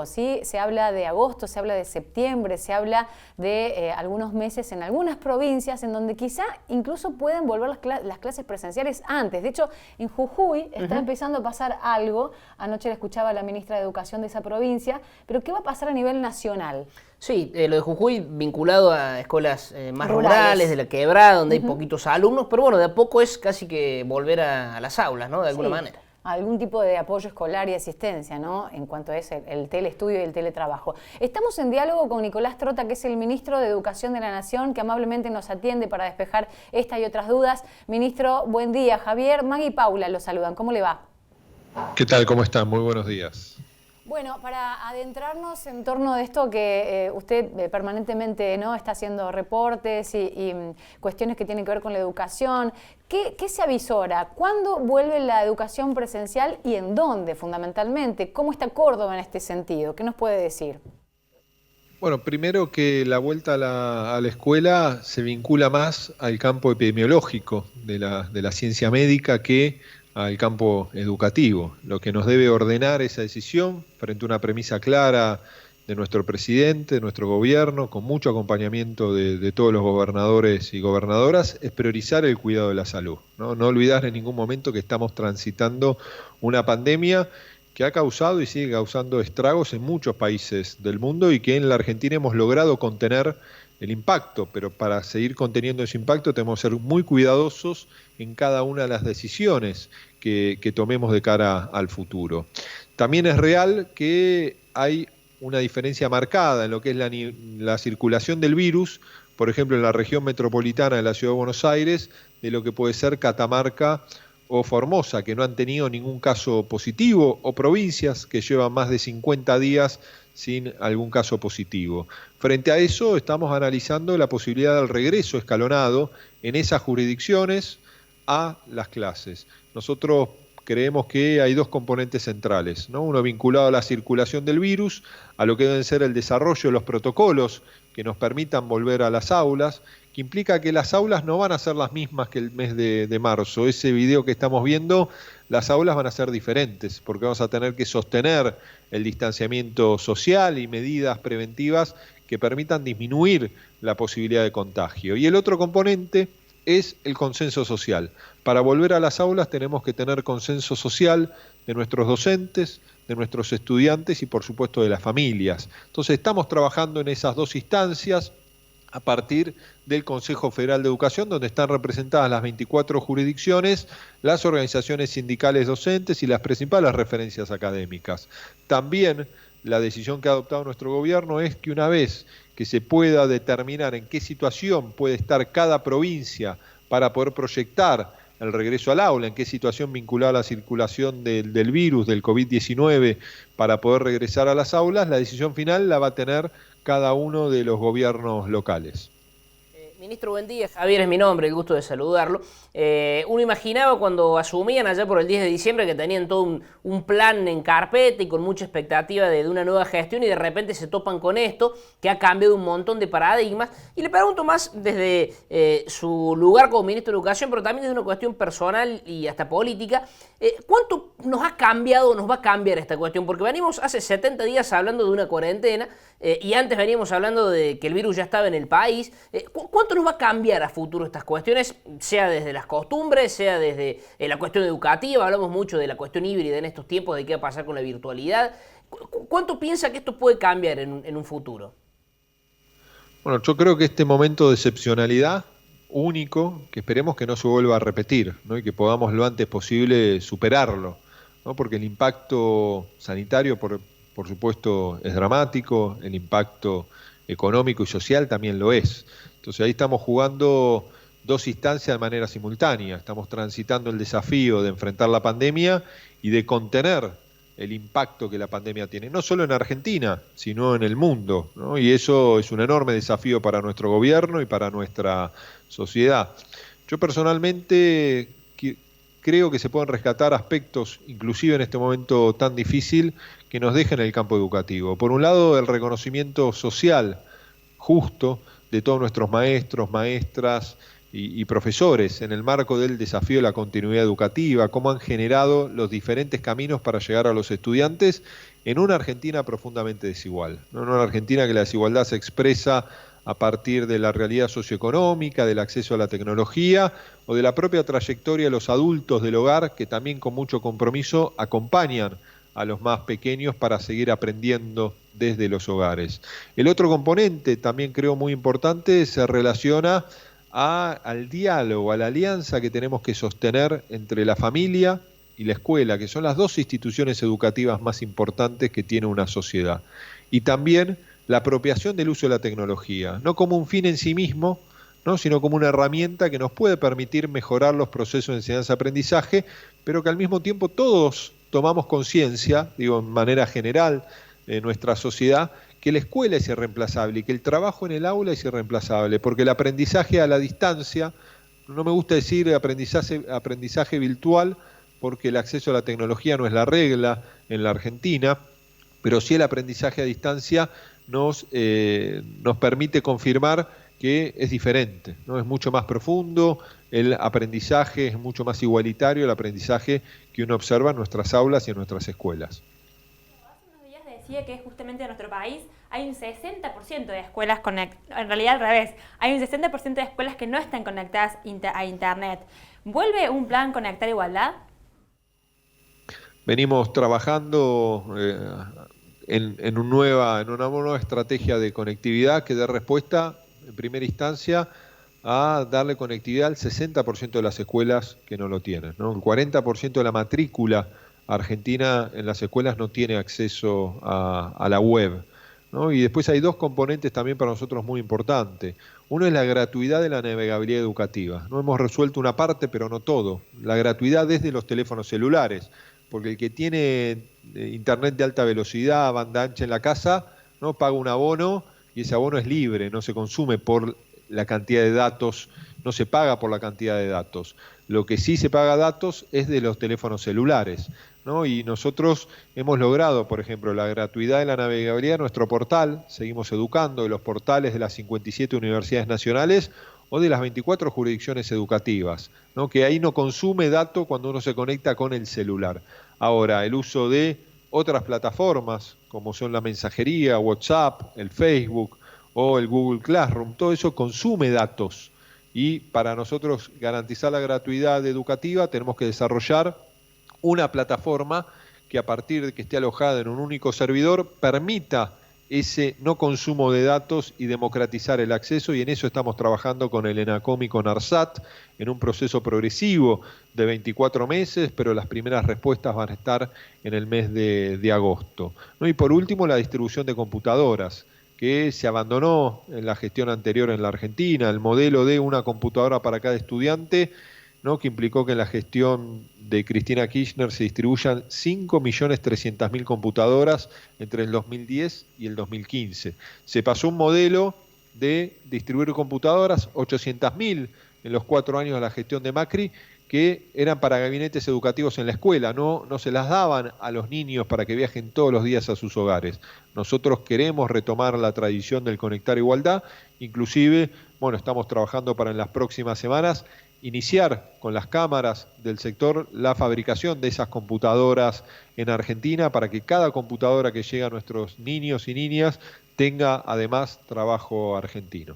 ¿Sí? Se habla de agosto, se habla de septiembre, se habla de algunos meses en algunas provincias en donde quizá incluso pueden volver las clases presenciales antes. De hecho, en Jujuy está empezando a pasar algo. Anoche le escuchaba a la ministra de Educación de esa provincia, pero ¿qué va a pasar a nivel nacional? Sí, lo de Jujuy vinculado a escuelas más rurales, de la quebrada, donde hay poquitos alumnos, pero bueno, de a poco es casi que volver a las aulas, ¿no? De alguna manera. Algún tipo de apoyo escolar y asistencia, ¿no? En cuanto es el teleestudio y el teletrabajo. Estamos en diálogo con Nicolás Trota, que es el ministro de Educación de la Nación, que amablemente nos atiende para despejar esta y otras dudas. Ministro, buen día. Javier, Maggie y Paula los saludan. ¿Cómo le va? ¿Qué tal? ¿Cómo están? Muy buenos días. Bueno, para adentrarnos en torno de esto que usted permanentemente, ¿no?, está haciendo reportes y cuestiones que tienen que ver con la educación, ¿qué se avisora? ¿Cuándo vuelve la educación presencial y en dónde fundamentalmente? ¿Cómo está Córdoba en este sentido? ¿Qué nos puede decir? Bueno, primero que la vuelta a la escuela se vincula más al campo epidemiológico de la ciencia médica que al campo educativo, lo que nos debe ordenar esa decisión frente a una premisa clara de nuestro presidente, de nuestro gobierno, con mucho acompañamiento de todos los gobernadores y gobernadoras, es priorizar el cuidado de la salud, ¿no? No olvidar en ningún momento que estamos transitando una pandemia que ha causado y sigue causando estragos en muchos países del mundo y que en la Argentina hemos logrado contener el impacto, pero para seguir conteniendo ese impacto tenemos que ser muy cuidadosos en cada una de las decisiones que tomemos de cara al futuro. También es real que hay una diferencia marcada en lo que es la circulación del virus, por ejemplo en la región metropolitana de la Ciudad de Buenos Aires, de lo que puede ser Catamarca o Formosa, que no han tenido ningún caso positivo, o provincias que llevan más de 50 días sin algún caso positivo. Frente a eso, estamos analizando la posibilidad del regreso escalonado en esas jurisdicciones a las clases. Nosotros creemos que hay dos componentes centrales, ¿no? Uno vinculado a la circulación del virus, a lo que deben ser el desarrollo de los protocolos que nos permitan volver a las aulas, que implica que las aulas no van a ser las mismas que el mes de marzo. Ese video que estamos viendo, las aulas van a ser diferentes, porque vamos a tener que sostener el distanciamiento social y medidas preventivas que permitan disminuir la posibilidad de contagio. Y el otro componente es el consenso social. Para volver a las aulas tenemos que tener consenso social de nuestros docentes, de nuestros estudiantes y por supuesto de las familias. Entonces estamos trabajando en esas dos instancias a partir del Consejo Federal de Educación, donde están representadas las 24 jurisdicciones, las organizaciones sindicales docentes y las principales referencias académicas. También la decisión que ha adoptado nuestro gobierno es que una vez que se pueda determinar en qué situación puede estar cada provincia para poder proyectar el regreso al aula, en qué situación vinculada a la circulación del virus, del COVID-19, para poder regresar a las aulas, la decisión final la va a tener cada uno de los gobiernos locales. Ministro, buen día. Javier es mi nombre, el gusto de saludarlo. Uno imaginaba cuando asumían allá por el 10 de diciembre que tenían todo un plan en carpeta y con mucha expectativa de una nueva gestión y de repente se topan con esto que ha cambiado un montón de paradigmas. Y le pregunto más desde su lugar como ministro de Educación, pero también desde una cuestión personal y hasta política. ¿Cuánto nos ha cambiado o nos va a cambiar esta cuestión? Porque venimos hace 70 días hablando de una cuarentena y antes veníamos hablando de que el virus ya estaba en el país. ¿Cuánto nos va a cambiar a futuro estas cuestiones, sea desde las costumbres, sea desde la cuestión educativa? Hablamos mucho de la cuestión híbrida en estos tiempos, de qué va a pasar con la virtualidad. ¿Cuánto piensa que esto puede cambiar en un futuro? Bueno, yo creo que este momento de excepcionalidad único, que esperemos que no se vuelva a repetir, ¿no? Y que podamos lo antes posible superarlo, ¿no? Porque el impacto sanitario, por supuesto, es dramático, el impacto económico y social también lo es. Entonces ahí estamos jugando dos instancias de manera simultánea. Estamos transitando el desafío de enfrentar la pandemia y de contener el impacto que la pandemia tiene, no solo en Argentina, sino en el mundo, ¿no? Y eso es un enorme desafío para nuestro gobierno y para nuestra sociedad. Yo personalmente creo que se pueden rescatar aspectos, inclusive en este momento tan difícil, que nos dejen el campo educativo. Por un lado, el reconocimiento social justo de todos nuestros maestros, maestras y profesores en el marco del desafío de la continuidad educativa, cómo han generado los diferentes caminos para llegar a los estudiantes en una Argentina profundamente desigual, ¿no? En una Argentina que la desigualdad se expresa a partir de la realidad socioeconómica, del acceso a la tecnología o de la propia trayectoria de los adultos del hogar que también con mucho compromiso acompañan a los más pequeños para seguir aprendiendo desde los hogares. El otro componente, también creo muy importante, se relaciona al diálogo, a la alianza que tenemos que sostener entre la familia y la escuela, que son las dos instituciones educativas más importantes que tiene una sociedad. Y también la apropiación del uso de la tecnología, no como un fin en sí mismo, ¿no? Sino como una herramienta que nos puede permitir mejorar los procesos de enseñanza-aprendizaje, pero que al mismo tiempo todos tomamos conciencia, digo, en manera general, en nuestra sociedad, que la escuela es irreemplazable y que el trabajo en el aula es irreemplazable, porque el aprendizaje a la distancia, no me gusta decir aprendizaje virtual, porque el acceso a la tecnología no es la regla en la Argentina, pero sí el aprendizaje a distancia nos permite confirmar que es diferente, ¿no? Es mucho más profundo, el aprendizaje es mucho más igualitario, el aprendizaje que uno observa en nuestras aulas y en nuestras escuelas. Hace unos días decía que justamente en nuestro país hay un 60% de escuelas en realidad al revés, hay un 60% de escuelas que no están conectadas a Internet. ¿Vuelve un plan Conectar Igualdad? Venimos trabajando en una nueva estrategia de conectividad que dé respuesta, en primera instancia, a darle conectividad al 60% de las escuelas que no lo tienen, ¿no? El 40% de la matrícula argentina en las escuelas no tiene acceso a la web, ¿no? Y después hay dos componentes también para nosotros muy importantes. Uno es la gratuidad de la navegabilidad educativa. No hemos resuelto una parte, pero no todo. La gratuidad desde los teléfonos celulares, porque el que tiene internet de alta velocidad, banda ancha en la casa, no paga un abono y ese abono es libre, no se consume por la cantidad de datos, no se paga por la cantidad de datos. Lo que sí se paga datos es de los teléfonos celulares, ¿no? Y nosotros hemos logrado, por ejemplo, la gratuidad de la navegabilidad de nuestro portal, seguimos educando, de los portales de las 57 universidades nacionales o de las 24 jurisdicciones educativas, ¿no? Que ahí no consume datos cuando uno se conecta con el celular. Ahora, el uso de otras plataformas, como son la mensajería, WhatsApp, el Facebook o el Google Classroom, todo eso consume datos. Y para nosotros garantizar la gratuidad educativa tenemos que desarrollar una plataforma que a partir de que esté alojada en un único servidor permita ese no consumo de datos y democratizar el acceso, y en eso estamos trabajando con el ENACOM y con ARSAT en un proceso progresivo de 24 meses, pero las primeras respuestas van a estar en el mes de agosto, ¿no? Y por último, la distribución de computadoras, que se abandonó en la gestión anterior en la Argentina, el modelo de una computadora para cada estudiante, ¿no? Que implicó que en la gestión de Cristina Kirchner se distribuyan 5.300.000 computadoras entre el 2010 y el 2015. Se pasó un modelo de distribuir computadoras, 800.000 en los 4 años de la gestión de Macri, que eran para gabinetes educativos en la escuela, no se las daban a los niños para que viajen todos los días a sus hogares. Nosotros queremos retomar la tradición del Conectar Igualdad, inclusive, bueno, estamos trabajando para en las próximas semanas iniciar con las cámaras del sector la fabricación de esas computadoras en Argentina para que cada computadora que llega a nuestros niños y niñas tenga además trabajo argentino.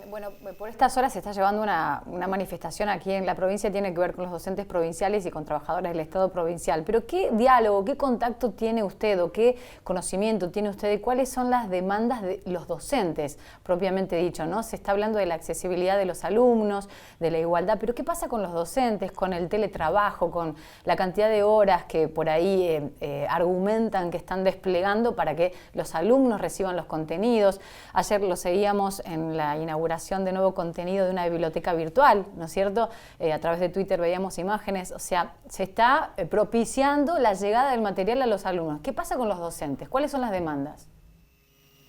Bueno, por estas horas se está llevando una manifestación aquí en la provincia, tiene que ver con los docentes provinciales y con trabajadores del Estado provincial. Pero ¿qué diálogo, qué contacto tiene usted o qué conocimiento tiene usted de cuáles son las demandas de los docentes, propiamente dicho, ¿no? Se está hablando de la accesibilidad de los alumnos, de la igualdad, pero ¿qué pasa con los docentes, con el teletrabajo, con la cantidad de horas que por ahí argumentan que están desplegando para que los alumnos reciban los contenidos? Ayer lo seguíamos en la inauguración de nuevo contenido de una biblioteca virtual, ¿no es cierto? A través de Twitter veíamos imágenes, o sea, se está propiciando la llegada del material a los alumnos. ¿Qué pasa con los docentes? ¿Cuáles son las demandas?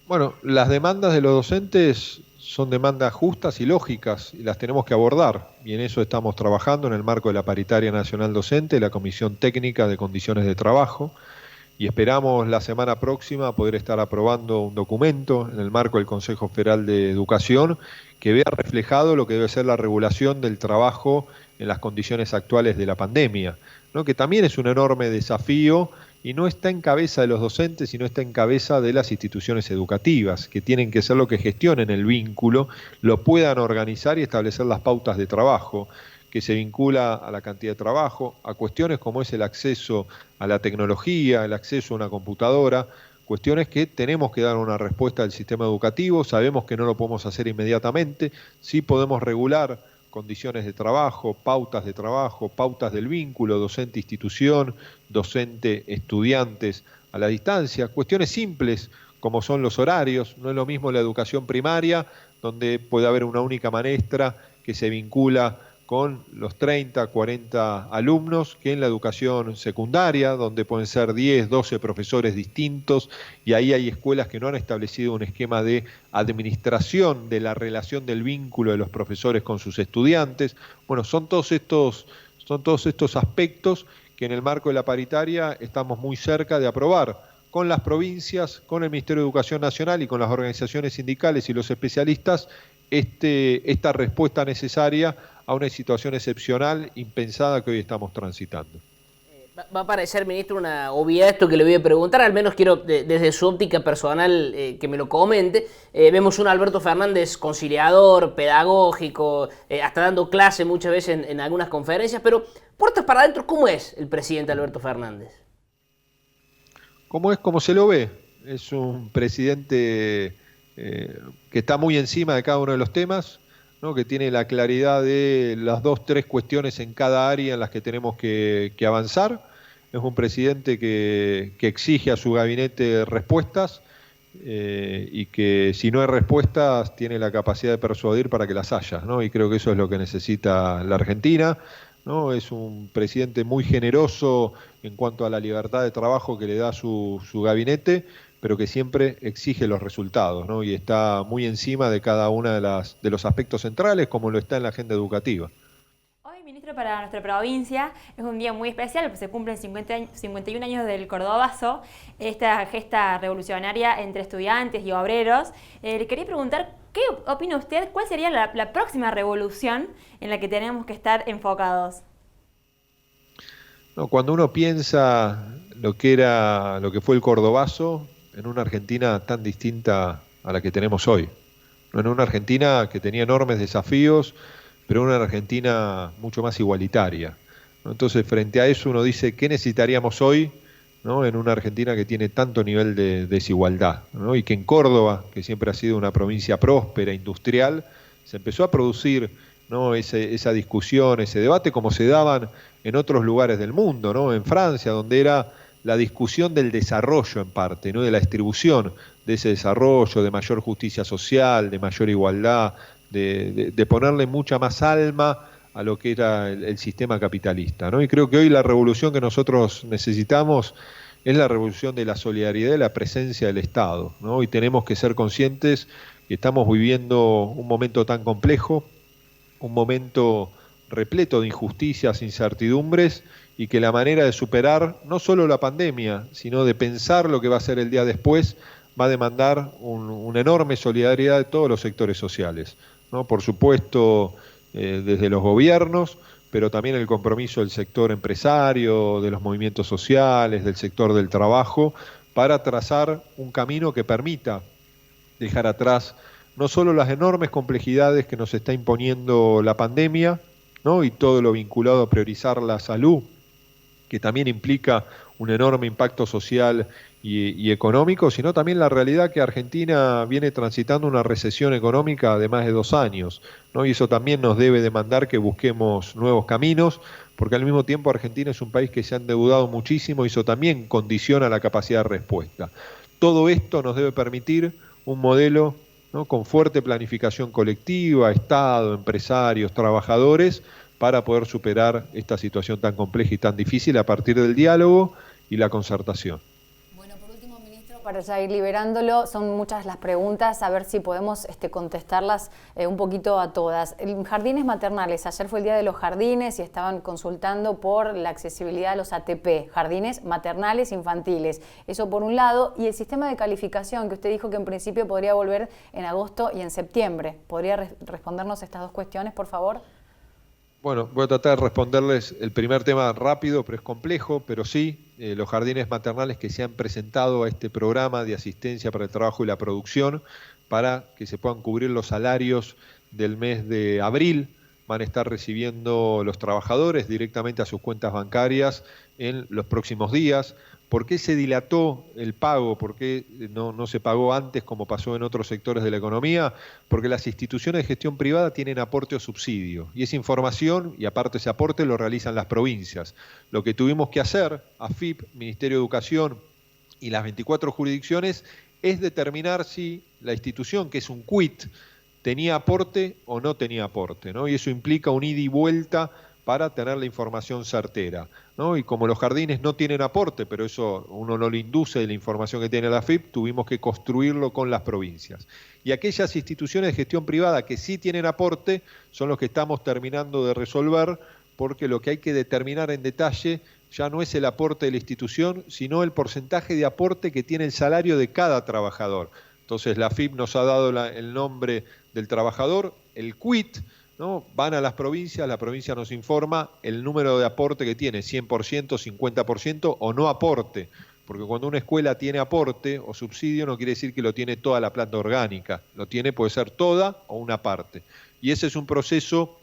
Bueno, las demandas de los docentes son demandas justas y lógicas y las tenemos que abordar, y en eso estamos trabajando en el marco de la Paritaria Nacional Docente, la Comisión Técnica de Condiciones de Trabajo, y esperamos la semana próxima poder estar aprobando un documento en el marco del Consejo Federal de Educación que vea reflejado lo que debe ser la regulación del trabajo en las condiciones actuales de la pandemia, ¿no? Que también es un enorme desafío y no está en cabeza de los docentes, sino está en cabeza de las instituciones educativas, que tienen que ser lo que gestionen el vínculo, lo puedan organizar y establecer las pautas de trabajo, que se vincula a la cantidad de trabajo, a cuestiones como es el acceso a la tecnología, el acceso a una computadora, cuestiones que tenemos que dar una respuesta al sistema educativo, sabemos que no lo podemos hacer inmediatamente, sí podemos regular condiciones de trabajo, pautas del vínculo, docente-institución, docente-estudiantes a la distancia, cuestiones simples como son los horarios, no es lo mismo la educación primaria, donde puede haber una única maestra que se vincula con los 30, 40 alumnos, que en la educación secundaria, donde pueden ser 10, 12 profesores distintos, y ahí hay escuelas que no han establecido un esquema de administración de la relación del vínculo de los profesores con sus estudiantes. Bueno, son todos estos aspectos que en el marco de la paritaria estamos muy cerca de aprobar con las provincias, con el Ministerio de Educación Nacional y con las organizaciones sindicales y los especialistas, esta respuesta necesaria a una situación excepcional, impensada que hoy estamos transitando. Va a parecer, ministro, una obviedad esto que le voy a preguntar, al menos quiero desde su óptica personal que me lo comente. Vemos un Alberto Fernández conciliador, pedagógico, hasta dando clase muchas veces en algunas conferencias, pero puertas para adentro, ¿cómo es el presidente Alberto Fernández? ¿Cómo es? Como se lo ve. Es un presidente que está muy encima de cada uno de los temas, ¿no? Que tiene la claridad de las 2, 3 cuestiones en cada área en las que tenemos que avanzar. Es un presidente que exige a su gabinete respuestas y que si no hay respuestas tiene la capacidad de persuadir para que las haya, ¿no? Y creo que eso es lo que necesita la Argentina, ¿no? Es un presidente muy generoso en cuanto a la libertad de trabajo que le da su gabinete, pero que siempre exige los resultados, ¿no? Y está muy encima de cada uno de los aspectos centrales, como lo está en la agenda educativa. Hoy, ministro, para nuestra provincia es un día muy especial, porque se cumplen 51 años del Cordobazo, esta gesta revolucionaria entre estudiantes y obreros. Le quería preguntar, ¿qué opina usted? ¿Cuál sería la próxima revolución en la que tenemos que estar enfocados? No, cuando uno piensa lo que fue el Cordobazo, en una Argentina tan distinta a la que tenemos hoy, ¿no? En una Argentina que tenía enormes desafíos, pero una Argentina mucho más igualitaria, ¿no? Entonces, frente a eso uno dice, ¿qué necesitaríamos hoy, ¿no? En una Argentina que tiene tanto nivel de desigualdad, ¿no? Y que en Córdoba, que siempre ha sido una provincia próspera, industrial, se empezó a producir, ¿no? esa discusión, ese debate, como se daban en otros lugares del mundo, ¿no? En Francia, donde era la discusión del desarrollo en parte, ¿no? De la distribución de ese desarrollo, de mayor justicia social, de mayor igualdad, de ponerle mucha más alma a lo que era el sistema capitalista, ¿no? Y creo que hoy la revolución que nosotros necesitamos es la revolución de la solidaridad y la presencia del Estado, ¿no? Y tenemos que ser conscientes que estamos viviendo un momento tan complejo, un momento repleto de injusticias, incertidumbres, y que la manera de superar no solo la pandemia, sino de pensar lo que va a ser el día después, va a demandar una enorme solidaridad de todos los sectores sociales, ¿no? Por supuesto, desde los gobiernos, pero también el compromiso del sector empresario, de los movimientos sociales, del sector del trabajo, para trazar un camino que permita dejar atrás no solo las enormes complejidades que nos está imponiendo la pandemia, ¿no? Y todo lo vinculado a priorizar la salud, que también implica un enorme impacto social y económico, sino también la realidad que Argentina viene transitando una recesión económica de más de 2 años, ¿no? Y eso también nos debe demandar que busquemos nuevos caminos, porque al mismo tiempo Argentina es un país que se ha endeudado muchísimo y eso también condiciona la capacidad de respuesta. Todo esto nos debe permitir un modelo, ¿no? Con fuerte planificación colectiva, Estado, empresarios, trabajadores, para poder superar esta situación tan compleja y tan difícil a partir del diálogo y la concertación. Bueno, por último, ministro, para ya ir liberándolo, son muchas las preguntas, a ver si podemos contestarlas un poquito a todas. Jardines maternales, ayer fue el día de los jardines y estaban consultando por la accesibilidad a los ATP, jardines maternales infantiles. Eso por un lado, y el sistema de calificación, que usted dijo que en principio podría volver en agosto y en septiembre. ¿Podría respondernos estas 2 cuestiones, por favor? Bueno, voy a tratar de responderles el primer tema rápido, pero es complejo, pero sí. los jardines maternales que se han presentado a este programa de asistencia para el trabajo y la producción para que se puedan cubrir los salarios del mes de abril. Van a estar recibiendo los trabajadores directamente a sus cuentas bancarias en los próximos días. ¿Por qué se dilató el pago? ¿Por qué no se pagó antes como pasó en otros sectores de la economía? Porque las instituciones de gestión privada tienen aporte o subsidio, y esa información y aparte ese aporte lo realizan las provincias. Lo que tuvimos que hacer, AFIP, Ministerio de Educación y las 24 jurisdicciones, es determinar si la institución, que es un quit, tenía aporte o no tenía aporte, ¿no? Y eso implica un ida y vuelta para tener la información certera, ¿no? Y como los jardines no tienen aporte, pero eso uno no le induce de la información que tiene la AFIP, tuvimos que construirlo con las provincias. Y aquellas instituciones de gestión privada que sí tienen aporte son los que estamos terminando de resolver, porque lo que hay que determinar en detalle ya no es el aporte de la institución, sino el porcentaje de aporte que tiene el salario de cada trabajador. Entonces la AFIP nos ha dado el nombre del trabajador, el quit, ¿no? Van a las provincias, la provincia nos informa el número de aporte que tiene, 100%, 50% o no aporte, porque cuando una escuela tiene aporte o subsidio no quiere decir que lo tiene toda la planta orgánica, lo tiene, puede ser toda o una parte. Y ese es un proceso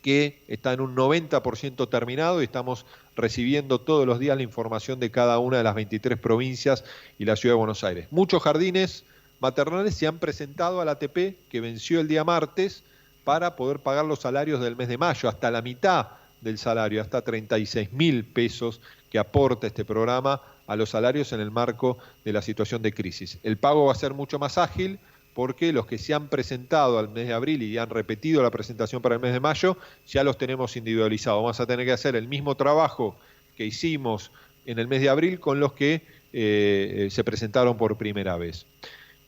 que está en un 90% terminado y estamos recibiendo todos los días la información de cada una de las 23 provincias y la Ciudad de Buenos Aires. Muchos jardines maternales se han presentado a la ATP, que venció el día martes, para poder pagar los salarios del mes de mayo, hasta la mitad del salario, hasta 36.000 pesos que aporta este programa a los salarios en el marco de la situación de crisis. El pago va a ser mucho más ágil porque los que se han presentado al mes de abril y han repetido la presentación para el mes de mayo, ya los tenemos individualizados. Vamos a tener que hacer el mismo trabajo que hicimos en el mes de abril con los que se presentaron por primera vez.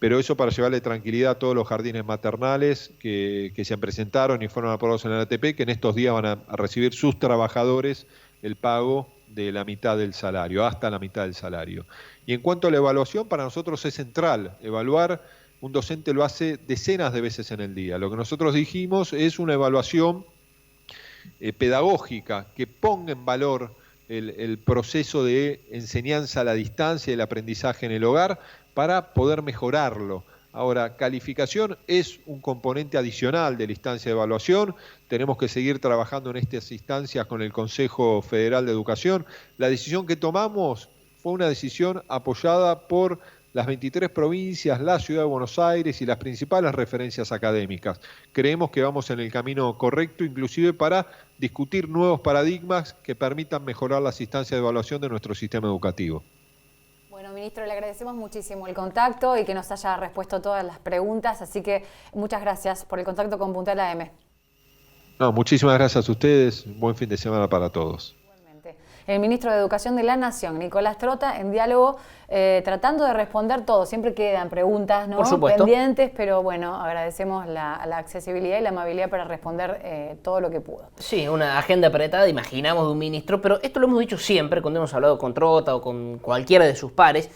Pero eso para llevarle tranquilidad a todos los jardines maternales que se presentaron y fueron aprobados en la ATP, que en estos días van a recibir sus trabajadores el pago de la mitad del salario, hasta la mitad del salario. Y en cuanto a la evaluación, para nosotros es central. Evaluar, un docente lo hace decenas de veces en el día. Lo que nosotros dijimos es una evaluación pedagógica que ponga en valor el proceso de enseñanza a la distancia y el aprendizaje en el hogar para poder mejorarlo. Ahora, calificación es un componente adicional de la instancia de evaluación. Tenemos que seguir trabajando en estas instancias con el Consejo Federal de Educación. La decisión que tomamos fue una decisión apoyada por las 23 provincias, la Ciudad de Buenos Aires y las principales referencias académicas. Creemos que vamos en el camino correcto, inclusive para discutir nuevos paradigmas que permitan mejorar las instancias de evaluación de nuestro sistema educativo. Bueno, ministro, le agradecemos muchísimo el contacto y que nos haya respuesto todas las preguntas, así que muchas gracias por el contacto con Puntal AM. No, muchísimas gracias a ustedes, buen fin de semana para todos. Igualmente. El ministro de Educación de la Nación, Nicolás Trota, en diálogo, tratando de responder todo. Siempre quedan preguntas, ¿no?, por supuesto, pendientes, pero bueno, agradecemos la accesibilidad y la amabilidad para responder todo lo que pudo. Sí, una agenda apretada, imaginamos, de un ministro, pero esto lo hemos dicho siempre cuando hemos hablado con Trota o con cualquiera de sus pares,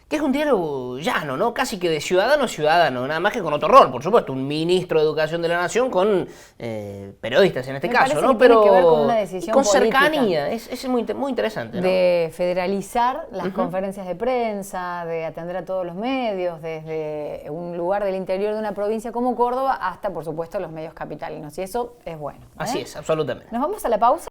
que es un diálogo llano, ¿no? Casi que de ciudadano a ciudadano, nada más que con otro rol, por supuesto, un ministro de Educación de la Nación con periodistas en este caso, ¿no? Pero tiene que ver con una decisión con política, cercanía, es muy interesante, ¿no? De federalizar las conferencias de prensa, de atender a todos los medios, desde un lugar del interior de una provincia como Córdoba hasta, por supuesto, los medios capitalinos, y eso es bueno. Así es, absolutamente. Nos vamos a la pausa.